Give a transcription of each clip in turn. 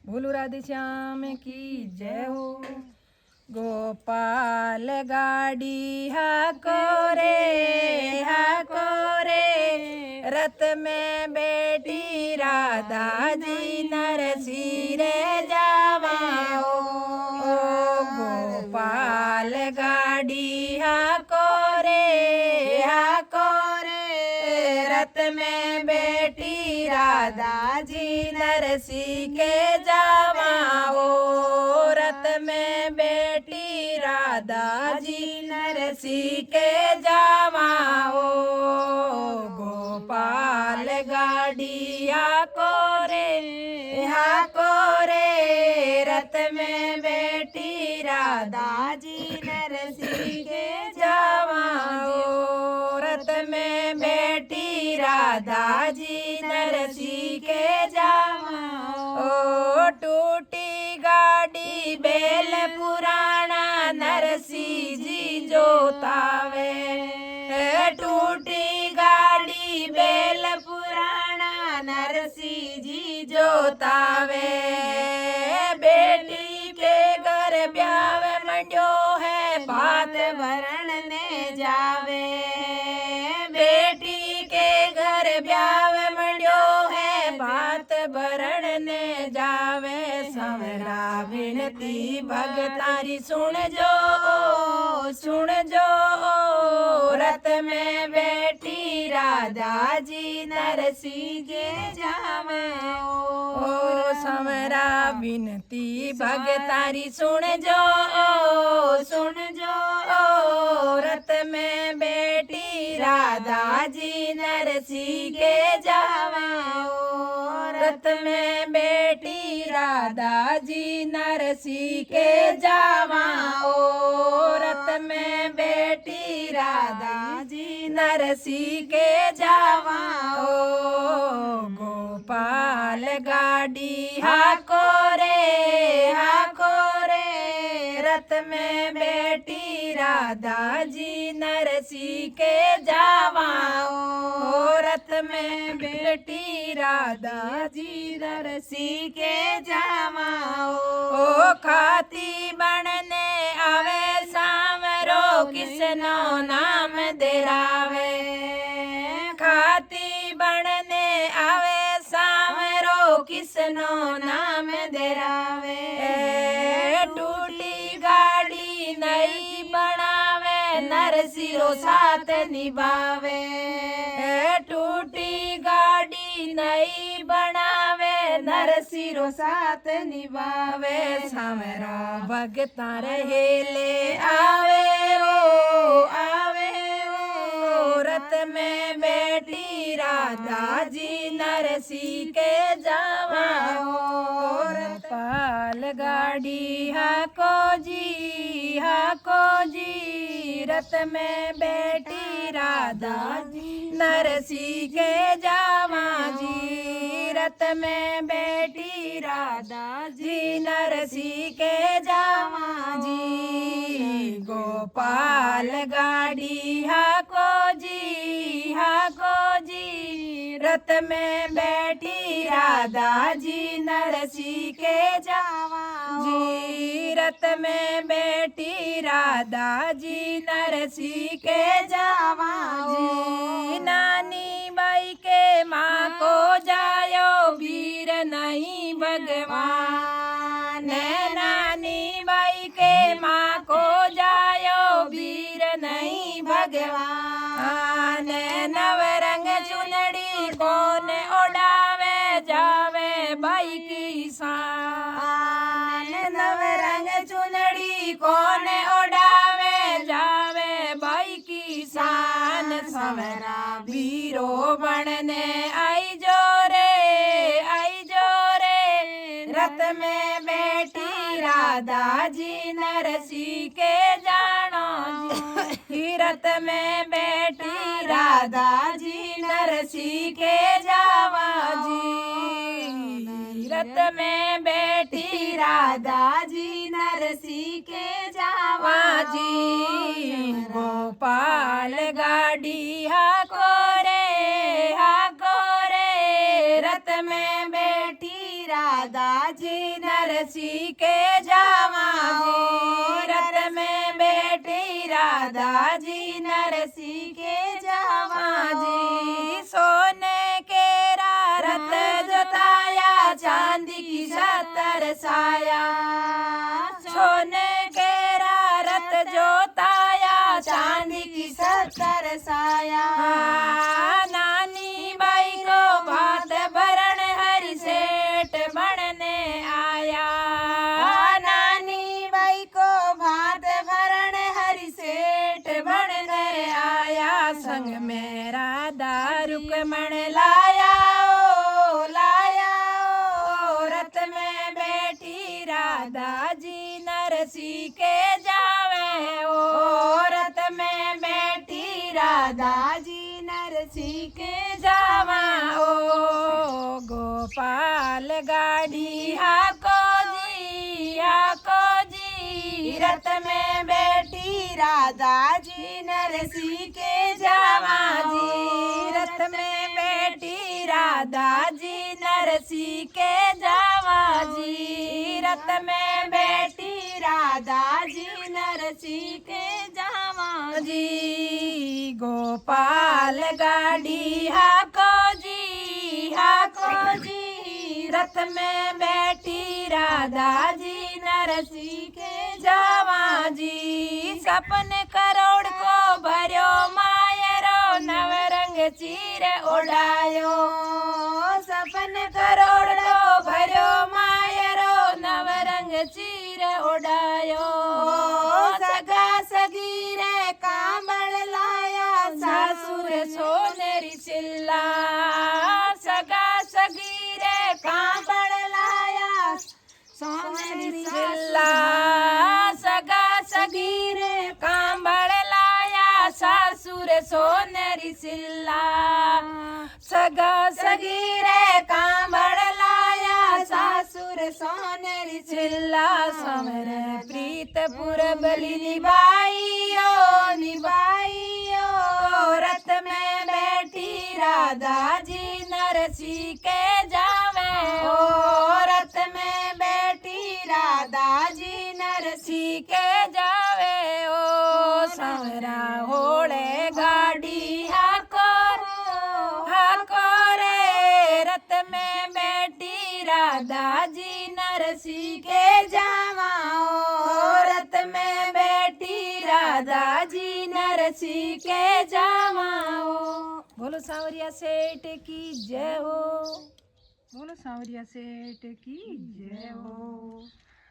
बोलो राधे श्याम की जय हो। गोपाल गाड़ी हाको रे रथ में बेटी राधा जी नरसी रे जावा ओ गोपाल गाड़ी हाको रे रथ में बेटी राधा जी नरसी के जावा ओ रथ में बेटी राधा जी नरसी के जावा ओ गोपाल गाड़िया को रे रथ में बेटी राधा जी नरसी के जावा ओ रथ में बेटी राधा जी नरसी के जावा ओ टूटी गाड़ी बेल पुराना नरसी जी जोतावे टूटी गाड़ी बेल पुराना नरसी जी जोतावे बेटी के घर ब्याह मंड्यो है बात भरण ने जावे बेटी के घर ब्याह मंड्यो है बात भरण ने जावे समरा विनती भगतारी सुन जो रथ में बेटी राधा जी नरसी के जावे ओ समरा विनती भगतारी सुन जो रथ में बेटी राधा जी नरसी के जावा ओ रथ में बेटी राधा जी नरसी के जावा ओ रथ में बेटी राधा जी नरसी के जावा ओ गोपाल गाड़ी हाको रे रथ में बेटी राधा जी नरसी के जावा ओ रथ में बेटी राधा जी नरसी के जावा ओ खाती बनने आवे सामरो किसनो नाम देरावे खाती बनने आवे सामरो किसनो नाम देरावे टूटी गाड़ी नई बनावे नरसिरो साथ निभावे टूटी गाड़ी नई बनावे नरसिरो साथ निभावे सामरो भगता रहेले आवे ओ रथ में बेटी राधा जी नरसी के जावा गोपाल गाड़ी हाको जी रथ में बेटी राधा जी नरसी के जावा जी रथ में बेटी राधा जी नरसी के जावा जी गोपाल गाड़ी हाको जी रथ में बेटी राधा जी नरसी के जावा जी रथ में बेटी राधा जी नरसी के जावा जी नानी बाई के माँ को जायो वीर नहीं भगवान नानी बाई के माँ को जायो वीर नहीं भगवान नवरंग चुनड़ी कौन ओढ़ावे जावे बाई की शान नवरंग चुनड़ी कौन ओढ़ावे जावे बाई की शान समरा वीरो बनने आई जो रे रथ में बेटी राधा जी नरसी के जानो जी रथ में बेटी राधा जी नरसी के जावा जी रथ में बेटी राधा जी नरसी के जावा जी गोपाल गाड़ी हाको रे रथ में बेटी राधा राधा जी नरसी के जावा जी रथ में बैठी राधा जी नरसी के जावा जी सोने के रथ जोताया चांदी की सतर साया सोने के रथ जोताया चांदी की सतर साया नानी बाई को भात भरण हरि सेठ बनने आया नानी बाई को भात भरण हरि सेठ बनने आया संग में राधा रुक्मण लाया रथ में बैठी राधा जी नरसी के जावे रथ में बैठी राधा जी नरसी के जावा गोपाल गाड़ी हाको जी रथ में बैठी राधा जी नरसी के जावा जी रथ में बैठी राधा जी नरसी के जावा जी रथ में बैठी राधा जी नरसी के जावा जी गोपाल गाड़ी हाको जी रथ में बैठी राधा जी नरसी के जावा जी सपन करोड़ को भर्यो मायरो नवरंग चीर उड़ायो सपन करोड़ को भर्यो मायरो नवरंग चीर उड़ायो सगा सगीरे कांबड़ लाया सासुर सोनेरी चिल्ला सगा सगीरे कांबड़ लाया सोनेरी चिल्ला सगा सगीरे कांबड़ लाया सासुर सोनेरी चिल्ला सगा सगीरे कांबड़ लाया सासुर सोनेरी चिल्ला समर प्रीतपुर बलि निभाइयो रथ में बैठी राधा जी नरसी के जावे रथ में बैठी राधा जी नरसी के जावे समरा होड़े गाड़ी हाको रे रथ में बैठी राधा जी नरसी के जावा रथ में बैठी राधा जी नरसी के जावा बोलो सांवरिया सेठ की जय हो बोलो सांवरिया सेठ की जय हो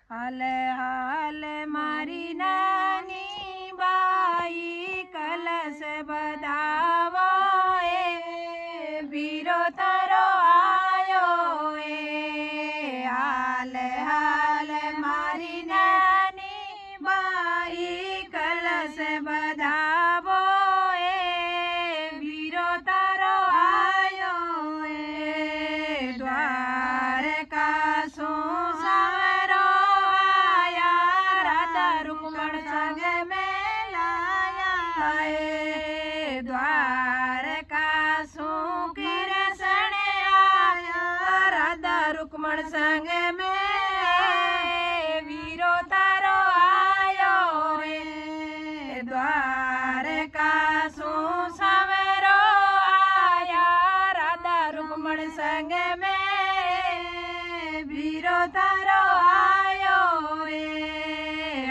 हाल हाल मारी नानी बाई कलश बधावो बीरो तारो आयो हाल हाल मारी नानी बाई कलश बधावो बीरो तारो आयो द्वार का सोसारो आया राधा रुक्मण संग में लाया द्वार का कृष्ण आया राधा रुक्मण संग में वीरो तारो आयो द्वार का सवेरो आया राधा रुक्मण संग में वीरो तारो आयो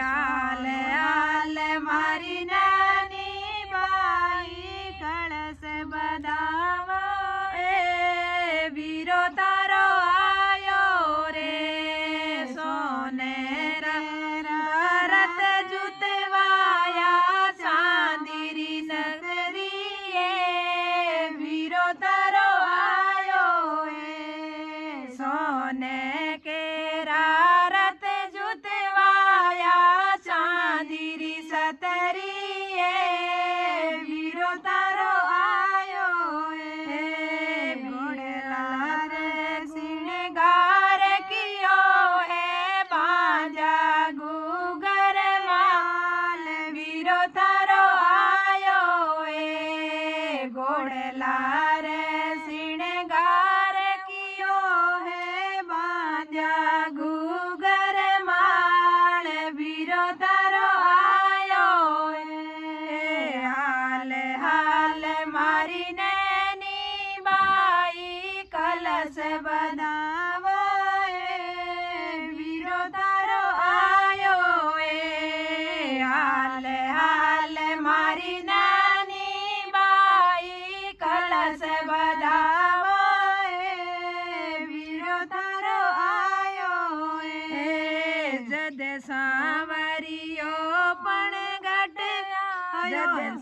हाल हाल मारी नानी बाई कलश बधावा वीरो तारो आयो रे सोनेरा रथ जुतवाया चांदीरी नगरी वीरो तारो आयो सोने के रथ जुतवाया चांदीरी सतरी वीरो तारो आयो सिंगार कियो है बाजा गुगर माल वीरो तारो आयो घोड़ला रे सिंगार कियो है बाजा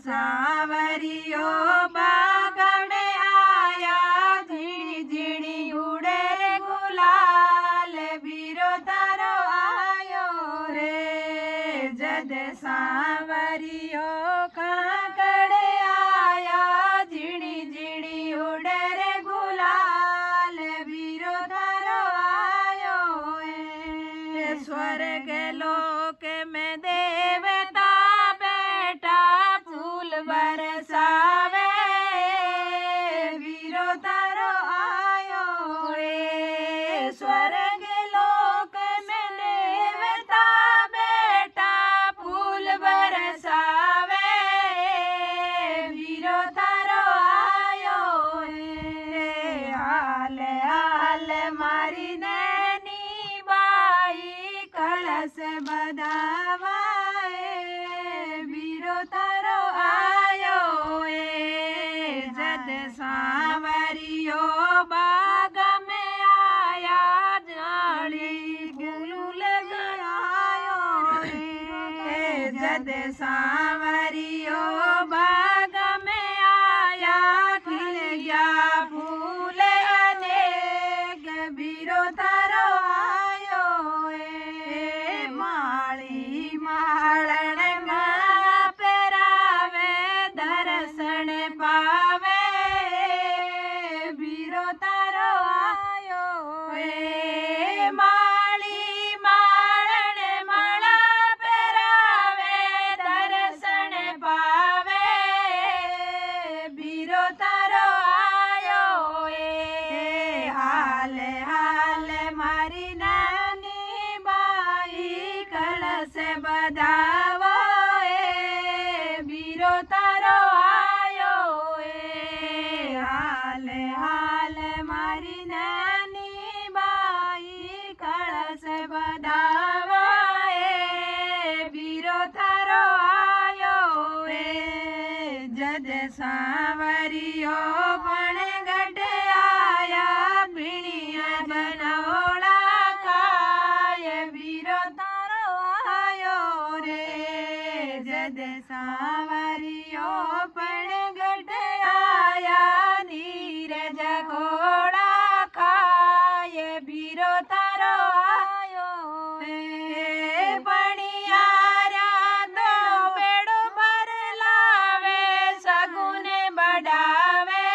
सांवरियो बाग में आया, झीणी झीणी उड़े रे गुलाल, बीरो तारो आयो रे। जद सांवरियो काकड़े आया, झीणी झीणी उड़े रे गुलाल, बीरो तारो आयो रे। स्वर्ग लोक में देवता बेटा फूल बरसावे, बीरो तारो आयो रे। स्वर्ग लोक में देवता बेटा फूल बरसावे, बीरो तारो आयो रे। हाल हाल मारी नैनी बाई कलश बधावाए, बीरो तारो आयो ए। जद सांवरियो बाग में आया, जाली फूल लगायो रे। जद सांवरियो बाग में आया, खिल गया फूल अनेक, बीरो तारो आयो ए। माली माळण गळा पेरावे, दर्शन पावे, बीरो तारो आयो ए। माली माळण माळा पेरावे, दर्शन पावे, बीरो तारो आयो ए। हाल हाल मारी नानी बाई कलश बधावा, बीरो तारो आयो ए। हाल हाल मारी नानी बाई कलश बधावा, बीरो तारो आयो ए। जद सांवरियो पण गढ़ आया, पीणिया बनोड़ा खाए, बीरो तारो आयो रे। जद सांवरियो पण गढ़ आया, नीरज घोड़ा खाए, बीरो तारो आयो रे। पणियारा तो बेड़ो भर लावे, सगुन बढ़ावे,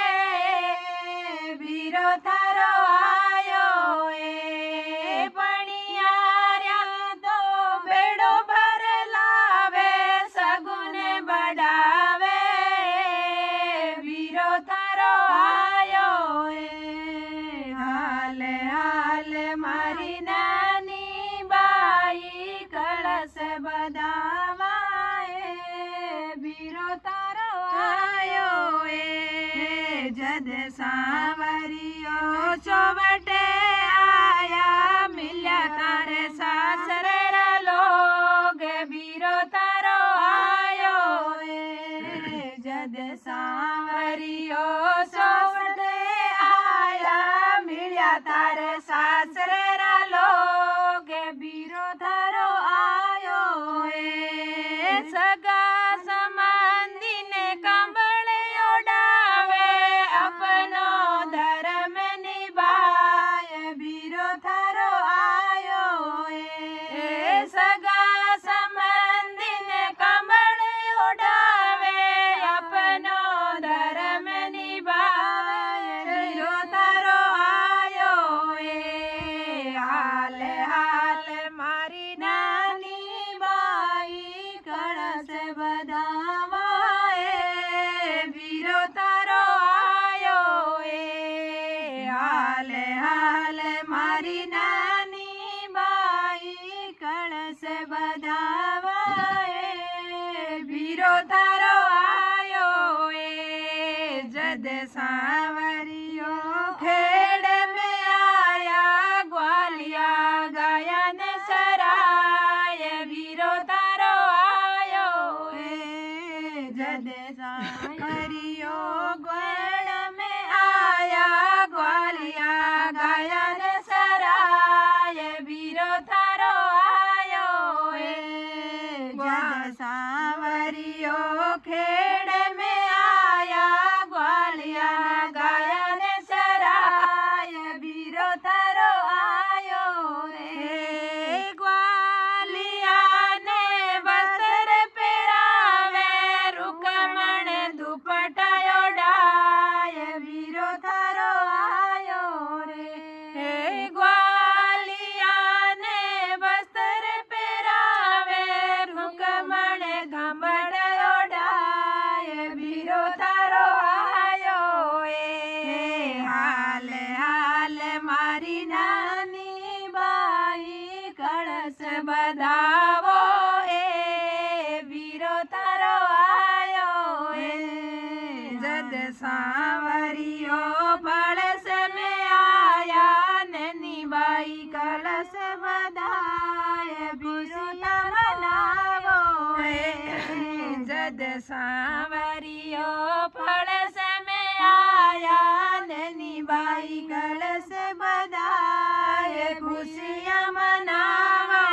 बीरो तारो आयो ए। पणियारा तो बेड़ो भर लावे, सगुन बढ़ावे, बीरो तारो आयो ए। हाल हाल मारी नानी बाई कलश बधावाए, बीरो तारो आयो ए। जद सांवरियो चौवटे आया, मिल्या तारे सासरे रा लोग, बीरो तारो आयो ए। जद सांवरियो चौवटे आया, मिल्या तारे सासरे रा लोग, बीरो तारो आयो ए। सगा संबंधी ने कंबळे ओढ़ावे, अपनो धर्म निभाए, बीरो तारो आयो ए। सगा संबंधी ने कंबळे ओढ़ावे, अपनो धर्म निभाए, बीरो तारो आयो ए। हाल हाल मारी नानी बाई कलश बधावाए, बीरो तारो आयो ए। हाल हाल मारी नानी बाई कलश बधावाए, बीरो तारो आयो ए। जद सांवरियो खेड़ में आया, ग्वालिया गाया बाई कलश बधाए खुशियाँ मनावो जद सांवरियो फल समय आया नैनी बाई कलश बधाए खुशियाँ मनावो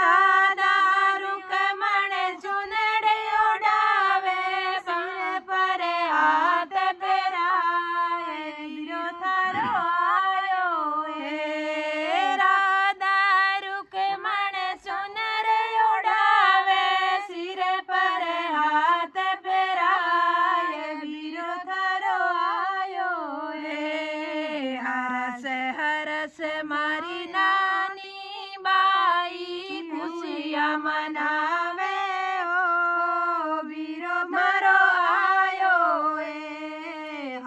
राधा रुक्मण चुनड़े उड़ावे सिर पर हाथ फेराए वीरो थारो आयो राधा रुक्मण चुनड़े उड़ावे सिर पर हाथ फेराए वीरो थारो आयो हरस हरस मारी नानी बाई खुशियाँ मनावे ओ वीरो मारो आयो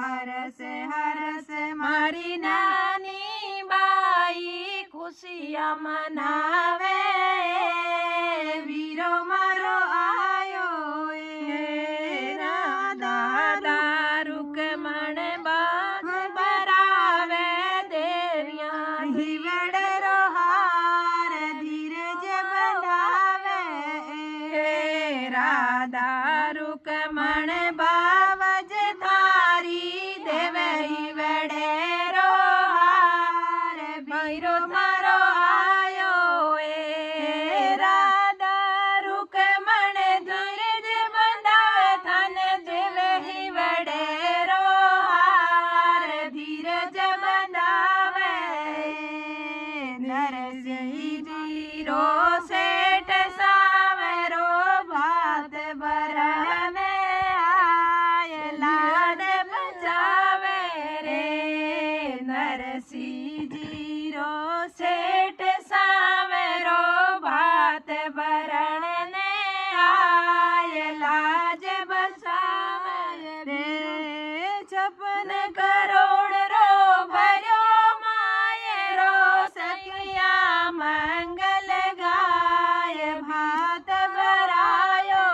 हरस हरस मारी नानी बाई खुशियाँ मनावे वीरो मारो आयो राधा रुक्मण बाग बरावे देवियाँ हिवड़ रोहार धीरज बंधावे राधा रुक्मण बावज थारी देव हिवड़े रोहार भैरो थारो आयो राधा रुक्मण धीरज बंधावे थान देव हिवड़े रोहार धीरज बंधावे नरसिंह जीरो सेठ सावरो भात बरहने आए लाड बचावे रे नरसिंह जीरो सेठ सावरो भात बरहने आए लाज बचावे रे 56 करोड़ रो भर्यो मायरो सखिया मंगल गाय भात भरायो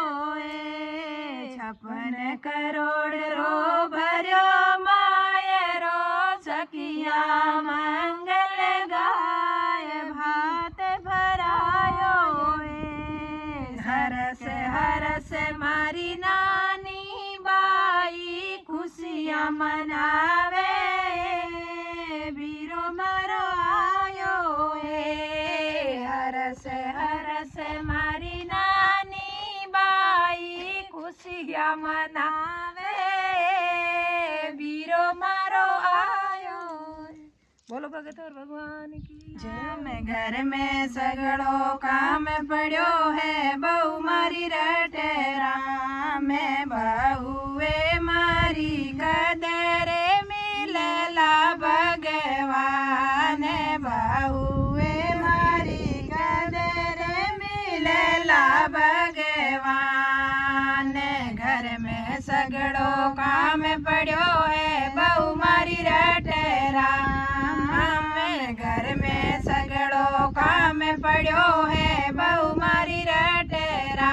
56 करोड़ रो भर्यो मायरो सखिया मंगल गाय भात भरायो हरस हरस मारी नानी बाई खुशियाँ मनावे वीरो मारो आयो हरस हरस मारी नानी बाई खुशियाँ मनावे वीरो मारो आयो। बोलो भगत और भगवान की जय। में घर में सगड़ो काम पड़ो है बहु मारी रटेरा में बहुए मारी कदरे मिलला भगवान बहुए मारी कदरे मिलला भगवान घर में सगड़ो काम पड़ो है बहु मारी रटेरा घर में सगड़ो काम पड़ो है बहु मारी रटेरा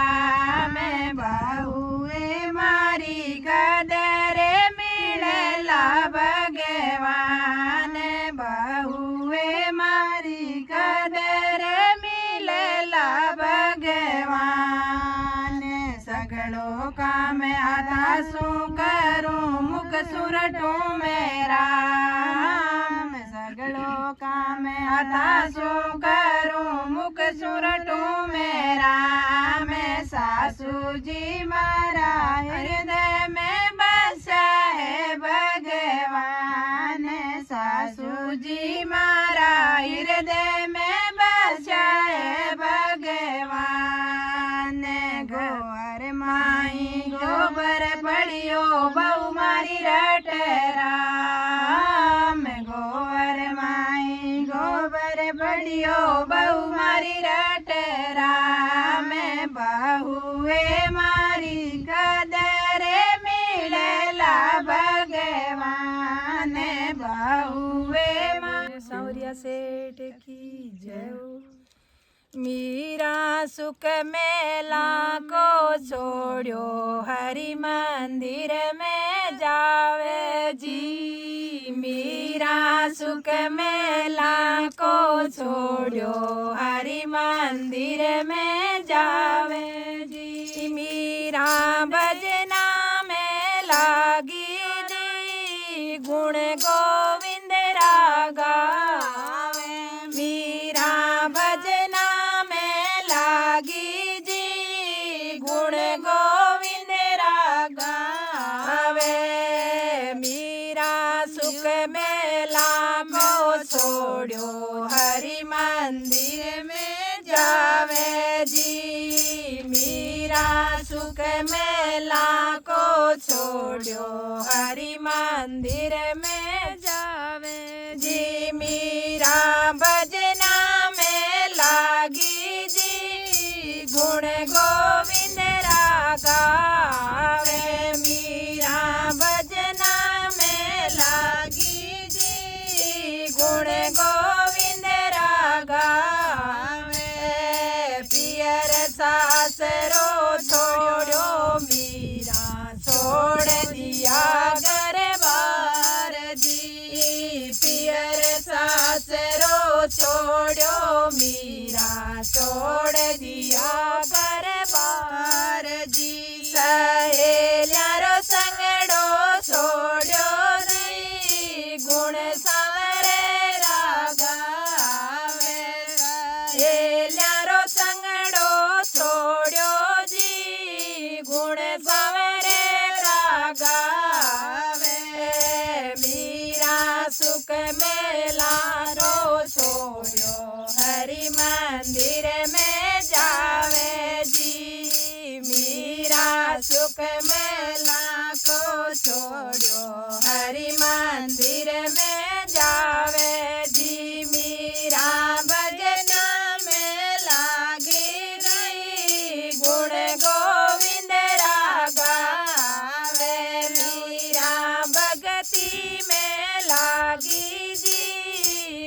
में बहुए मारी कदरे मिलला भगवान बहुए मारी कदरे मिलला भगवान सगड़ो काम आता सु करूं मुख सुरटू मेरा सगड़ो काम आता सु करूं मुख सुरटू मेरा मैं सासू जी मारा हृदय में बसा है भगवान सासू जी मारा हृदय में बसा है भगवान गोबर माई गोबर पड़ियो बहु मारी रटेरा गोबर माई गोबर पड़ियो बहु मारी रटेरा में बहुए मारी कदरे मिलला भगवान बहुए मारी सौरिया सेठ की जय। मीरा सुख मेला को छोड़ो हरि मंदिर में जावे जी मीरा सुख मेला को छोड़ो हरि मंदिर में जावे जी। मीरा भजना में लागी जी गुण गोविंद गावे। मीरा भजना में लागी जी गुण गोविंद गावे। मीरा सुख मेला को छोड़ो हरि मंदिर में जावे जी। मीरा सुख मेला को छोड़ो हरि मंदिर में जावे जी। मीरा भजना में लागी जी गुण गोविंद गावे। मीरा भजना में लागी जी गुण गोविंद गावे। पियर सासरो छोड़ो मीरा छोड़ दिया घर बार जी। पियर सासरो छोड़ो मीरा छोड़ दिया घर बार जी। सहेल्यारो संगड़ो छोड़ो जी गुण सावरे गावे। सहेल्यारो संगड़ो छोड़ो जी गुण सावरे गावे। मीरा सुख मेला रो छोड़ो हरि मंदिर में जावे जी। मीरा सुख मेला को छोड़ो हरि मंदिर में जावे जी। मीरा भजना में लागी जी गुण गोविंद गावे। मीरा भगती में लागी जी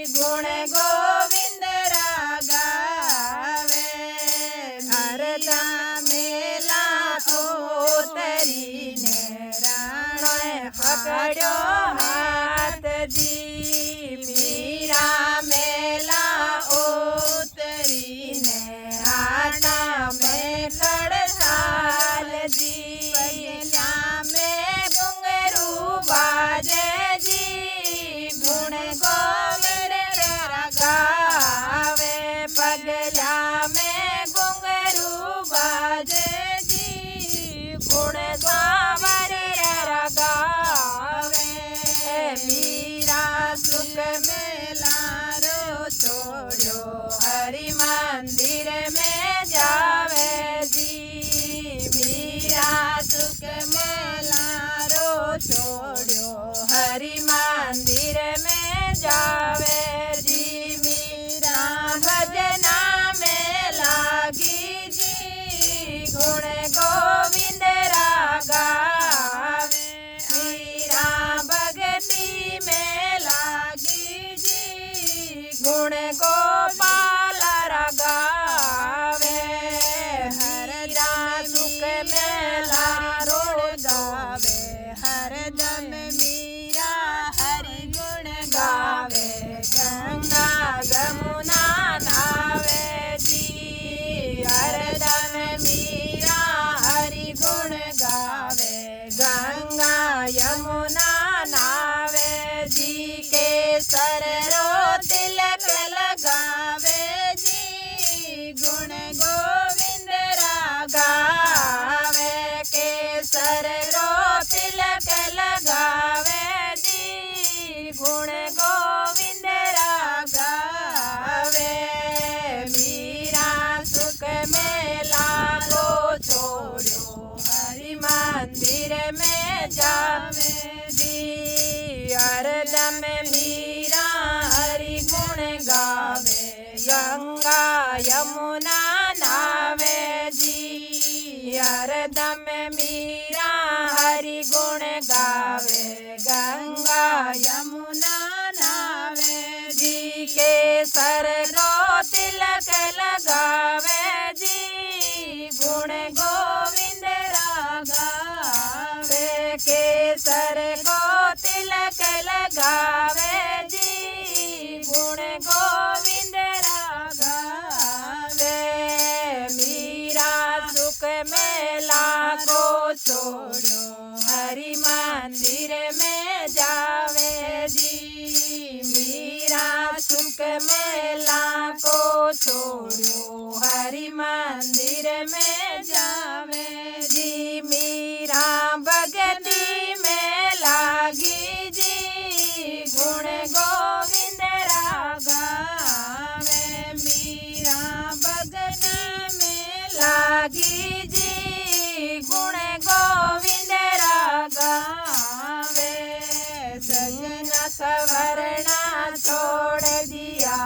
गुण गोविंद गावे। हरदा मेला उतरी ने राण पकड़ो हाथ जी। मीरा मेला उतरी ने हाथा में खड़साल जी। पगला में घुंघरू बाजे जी गुण गोविंद गावे। पगला में घुंघरू बाजे जी गुण गोविंद गावे। मीरा सुख मेला रो छोड़ो हरि मंदिर में जावे जी। मीरा सुख मेला रो छोड़ो हरि मंदिर में जावे जी। मीरा भजना में लागी जी गुण गोविंद गावे। मीरा भगती में लागी जी गुण गोपाल गावे। हरदा सुख मेला रो गावे। हरदम मीरा हरि गुण गावे। गंगा यमुना नावे जी। हरदम मीरा हरि गुण गावे। गंगा यमुना नावे जी। केसर रो तिलक लगावे जी गुण गोविंद गावे। केसर रो तिलक लगावे जी गुण गोविंद गावे। मीरा सुख मेला रो छोड़ो हरि मंदिर में जावे जी। हरदम मीरा हरि गुण गावे। गंगा यमुना नावे जी। हरदम मीरा हरि गुण गावे। गंगा यमुना नावे जी। केसर रो तिलक लगावे जी गुण गोविंद गावे। केसर को तिलक लगा मेला को छोड़ो हरि मंदिर में जावे जी। मीरा भगती में लागी जी गुण गोविंद रागावे। मीरा भगती में लागी जी गुण गोविंद रागावे। सजना सवरना छोड़ दिया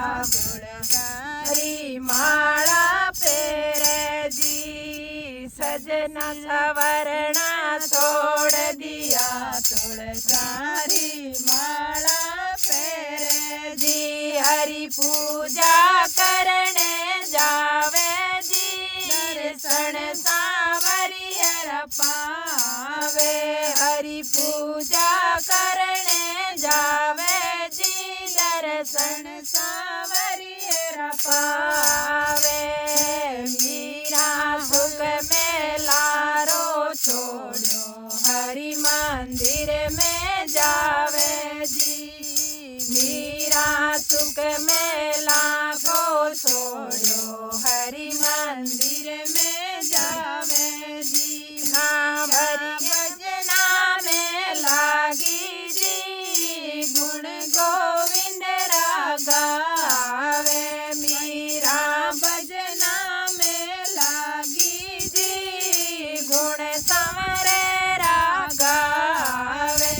हरी माला फेरे जी। सजना सवरना छोड़ दिया तुलसारी माला फेरे जी। हरि पूजा करने जावे जी दर्शन सांवरिया पावे। हरि पूजा करने जावे जी दर्शन सांवरिया पावे। मीरा सुख मेला रो छोड़ो हरि मंदिर में जावे जी। मीरा सुख मेला को छोड़ो हरि मंदिर में जावे जी। हाँ हरि भजना में लागी जी गुण गोविंद रागावे। मीरा भजना में लागी जी गुण समरे रागावे।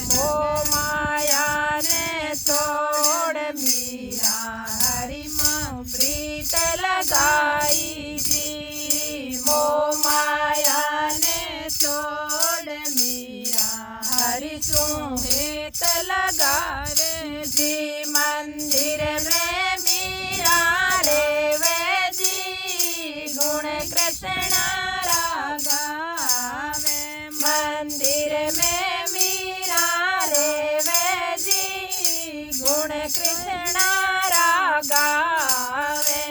मोह माया ने छोड़ मीरा हरि में प्रीत लगाई जी। मोह माया ने छोड़ मीरा हरि सुहित लगावे जी। मंदिर में मीरा रेवे जी गुण कृष्ण रागावे। मंदिर में मीरा रेवे जी गुण कृष्ण रागावे।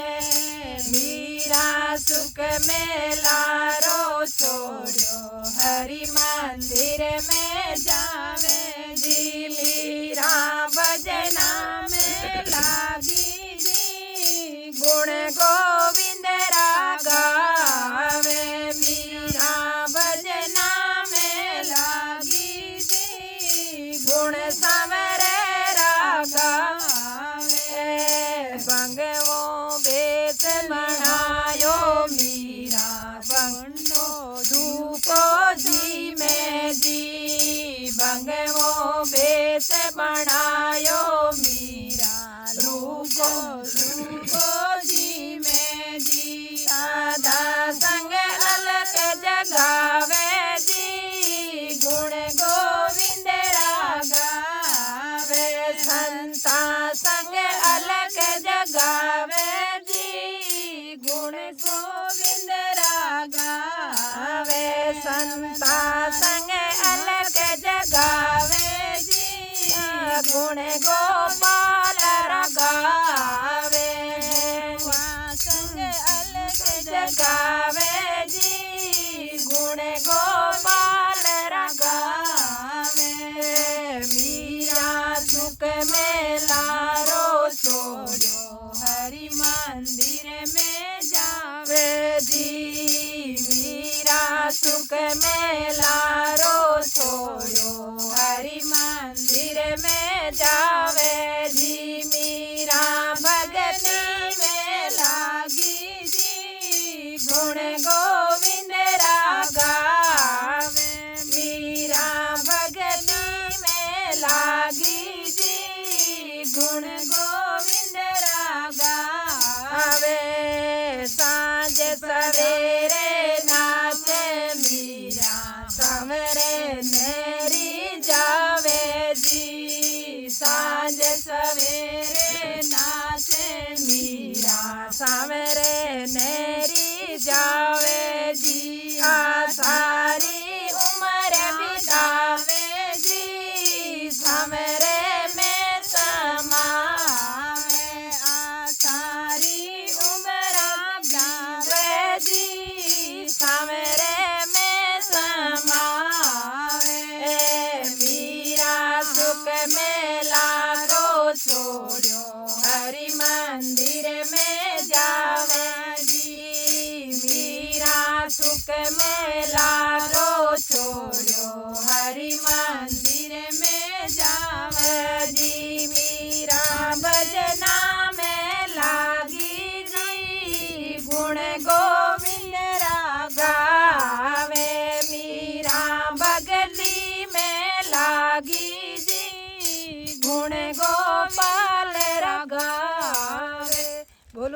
मीरा सुख मेला रो छोड़ो हरि मंदिर में जावे जी। मीरा भजना में लागी जी गुण गोविंद रागावे। मीरा भजना में लागी जी गुण समरे रागावे। भंगवो बेत बनायो मीरा बंडो धूपो जी में जी। भंगवो बेत बनायो मीरा रूपो जी में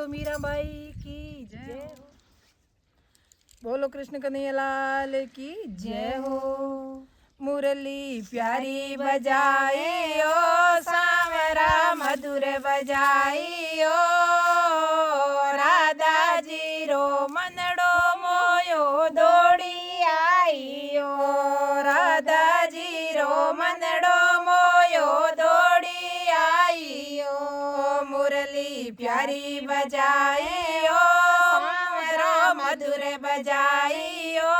बोलो मीराबाई की जय हो। बोलो कृष्ण कन्हैया लाल की जय हो। मुरली प्यारी बजाइयो सांवरा मधुर बजाइयो राधा जी रो मनड़ो मोयो दौड़ी आइयो राधा जी रो मनड़ो मोयो दौड़ी आइयो मुरली प्यारी बजाइयो सांवरा मधुर बजाइयो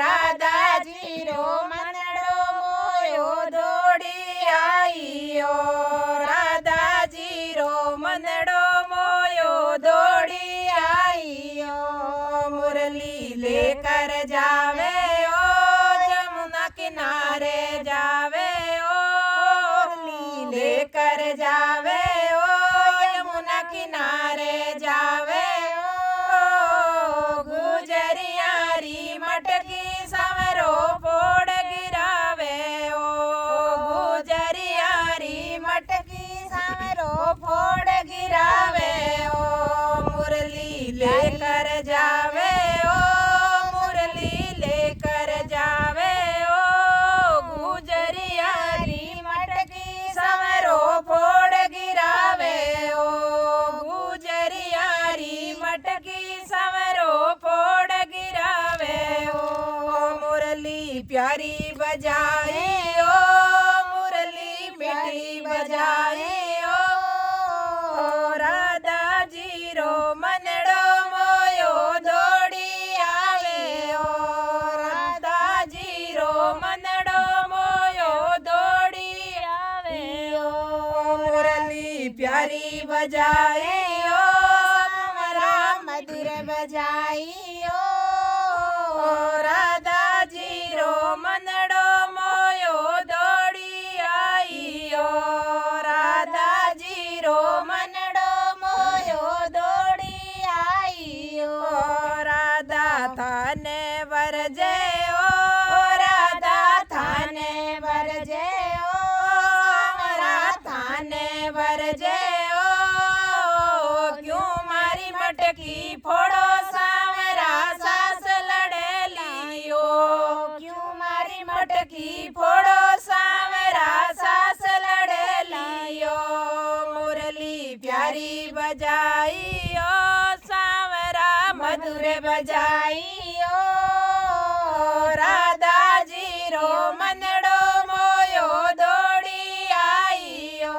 राधा जी रो मनड़ो मोयो दौड़ी आइयो राधा जी रो मनड़ो मोयो दौड़ी आइयो मुरली लेकर जावे ओ जमुना किनारे जावे ओ मुरली लेकर जावे ओ यमुना किनारे जावे ओ गुजरियारी मटकी संवरो फोड़ गिरावे ओ गुजरियारी मटकी संवरो फोड़ गिरावे ओ मुरली लेकर जावे ओ मुरली लेकर जावे ओ गुजरियारी मटकी संवरो फोड़ गिरावे ओ गुजरियारी मटकी संवरो फोड़ गिरावे ओ मुरली प्यारी बजाई ओ मुरली मीठी बजाई ओ राधा जी रो मनड़ो मोयो दौड़ी आवे ओ राधा जी रो मनड़ो मोयो दौड़ी आवे ओ मुरली प्यारी बजाई ओ सांवरा मधुर बजाई ओ राधा जी रो मनड़ो मोयो दौड़ी आइयो राधा जी रो मनड़ो मोयो दौड़ी आइयो राधा थाने वरजे ओ राधा थाने वरजे ओ सांवरा थाने वरजे ओ क्यों मारी मटकी फोड़ो सांवरा सास लड़े लियो क्यों मारी मटकी फोड़ो सांवरा सास लड़े लियो मुरली प्यारी बजाइयो सांवरा मधुर बजाइयो राधा जी रो मनड़ो मोयो दौड़ी आइयो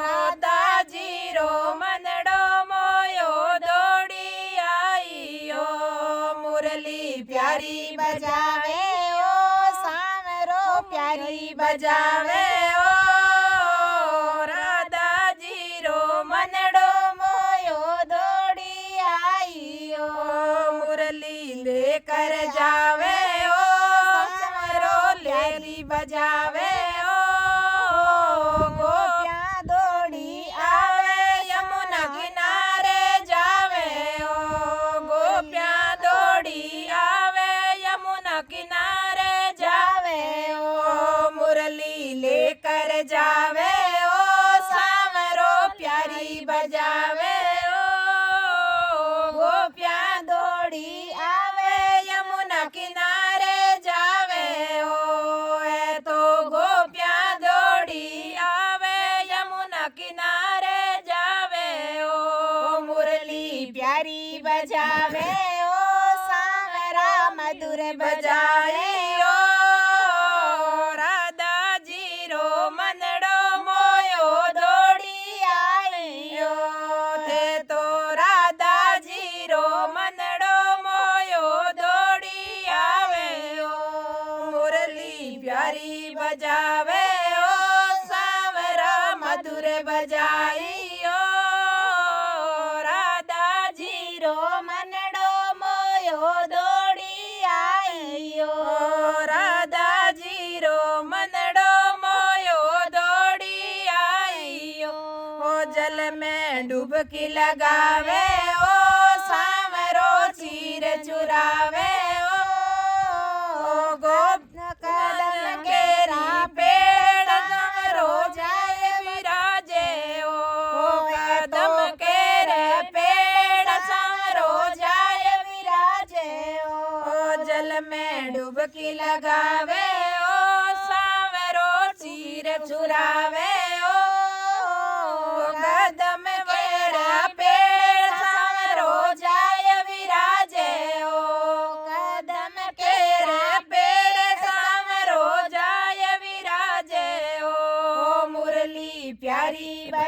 राधा जी रो मनड़ो मोयो दौड़ी आइयो मुरली प्यारी बजावे ओ सांवरो प्यारी बजावे ओ राधा जी रो मनड़ो मोयो दौड़ी आइयो मुरली लेकर जावे ओ सांवरो लेली बजावे ओ गोपियां दौड़ी आवे यमुना किनारे जावे ओ गोपियां दौड़ी आवे यमुना किनारे जावे ओ मुरली लेकर जावे ओ सांवरो प्यारी बजावे ओ गोपियां दौड़ी आवे यमुना किनारे जावे ओ ए तो गोपियां दौड़ी आवे यमुना किनारे जावे ओ मुरली प्यारी बजावे ओ सांवरा मधुर बजाए ओ राधा जी रो मनड़ो मोयो दौड़ी आइयो थे तो राधा जी रो मनड़ो मोयो दौड़ी आवे ओ मुरली प्यारी बजावे ओ सांवरा मधुर बजाइयो राधा जी रो मनड़ो मोयो दौड़ी आइयो राधा जी रो मनड़ो मोयो दौड़ी आइयो ओ जल में डुबकी लगावे ओ सांवरो चीर चुरावे ओ गोप कदम केरी पेड़ संवरो जाए विराजे ओ कदम के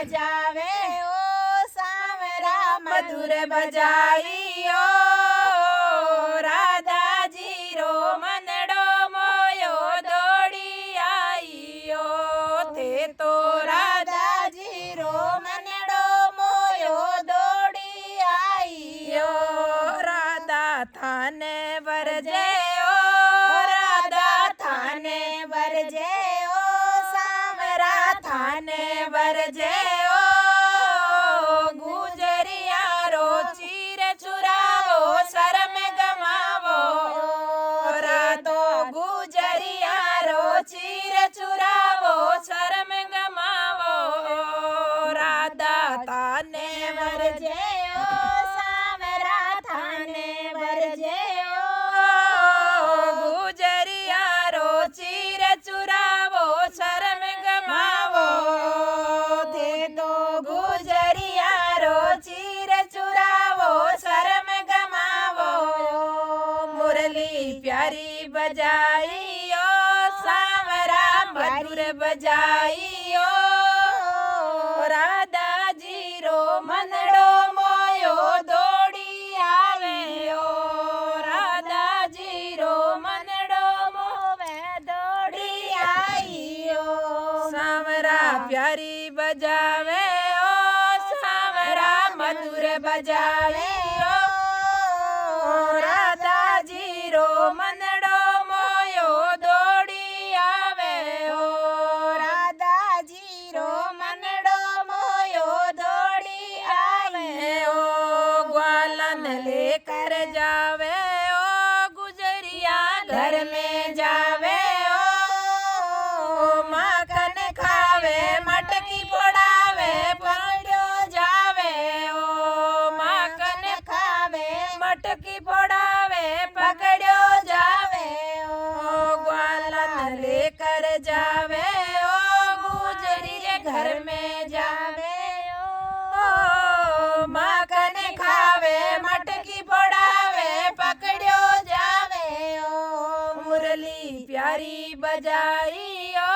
बजावे ओ सांवरा मधुर बजाई ओ राधा जी रो मनड़ो मोयो दौड़ी आई ओ थे तो राधा जी रो मनड़ो मोयो दौड़ी आई ओ राधा थाने वरजे ओ राधा थाने वरजे ओ सांवरा थाने वरजे ओ गुजरिया रो चीर चुरावो सर में गमावो राधो गुजरिया रो चीर चुरावो सर में गमावो राधा थाने वरजे ओ सांवरा थाने वरजे ओ गुजरिया रो चीर चुरावो सर में गमावो थे तो गुजरिया रो चीर चुरावो सर में गमावो मुरली प्यारी बजाई ओ सांवरा मधुर बजाई ओ राधा जी रो मनड़ो मोयो दौड़ी आवे ओ राधा जी रो मनड़ो मोवे दौड़ी आई ओ सांवरा प्यारी बजावे ओ सांवरा मधुर बजावे ओ राधा जी रो मनड़ो मोयो दौड़ी आवे ओ राधा जी रो मनड़ो मोयो दौड़ी आवे ओ ग्वालन लेकर जावे ओ गुजरिया घर में जावे ओ माखन खावे मटकी फोड़ावे पकड़ो जावे ओ माखन खावे मटकी फोड़ावे पकड़ो जावे ओ ग्वालन लेकर जावे ओ गुजरी रे घर में जावे ओ माखन खावे मटकी फोड़ावे पकड़ो जावे ओ मुरली प्यारी बजाई ओ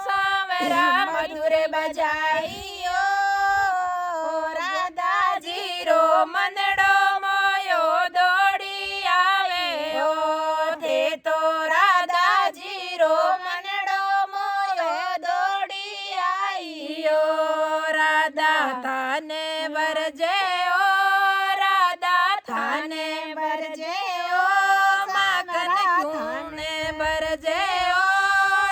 सांवरा मधुर बजाई ओ राधा जी रो मनड़ो मोयो दौड़ी आवे ओ थे तो राधा जी रो मनड़ो मोयो दौड़ी आई ओ राधा थाने वरजे ओ राधा थाने वरजे ओ माखन खूने वरजे ओ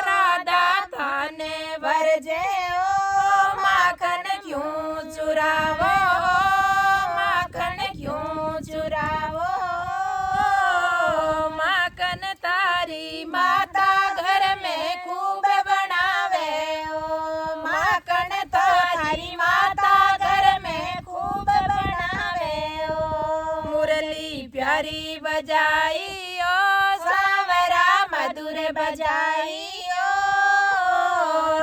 राधा थाने वरजे ओ माखन क्यों चुरावो माखन क्यों चुरावो माखन तारी माता घर में खूब बनावे ओ माखन तारी माता घर में खूब बनावे ओ मुरली प्यारी बजाई ओ सांवरा मधुर बजाई ओ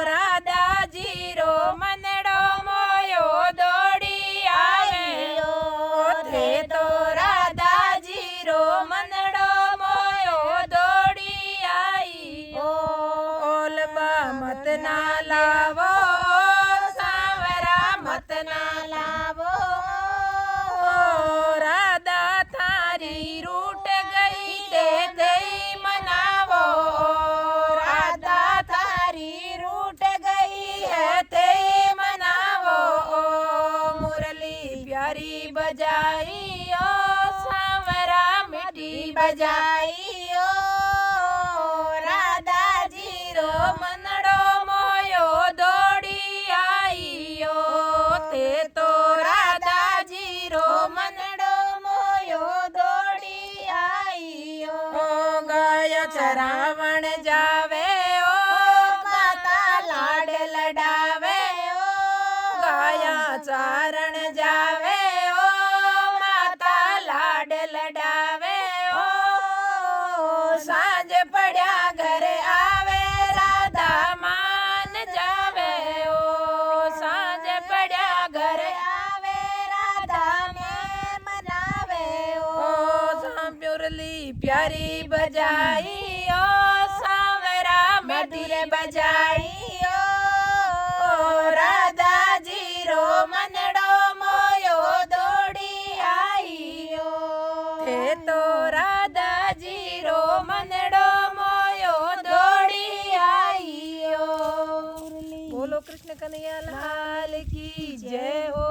राधा जी रो मनड़ो मोयो दौड़ी आवे ओ थे तो राधा जी रो मनड़ो मोयो दौड़ी आई ओ ओलबा मत ना लावो सांवरा मत ना लावो राधा थारी रूट गई दे मनावो राधा थारी रूट गई है ते मनावो मुरली प्यारी बजाई ओ सांवरा मिठी बजाई ओ राधा जी रो मनड़ो मोयो दौड़ी आई ओ थे तो राधा जी रो मनड़ो मोयो दौड़ी आई ओ गाय चरावण जावे ओ माता लाड लडावे ओ गाया चारण जावे ओ माता लाड लडावे ओ सांझ पड़ा घर आवे राधा मान जावे ओ सांझ पड़ा घर आवे राधा में मनावे ओ मुरली प्यारी बजाई ओ सांवरा मधुर बजाई ओ राधा जी जय हो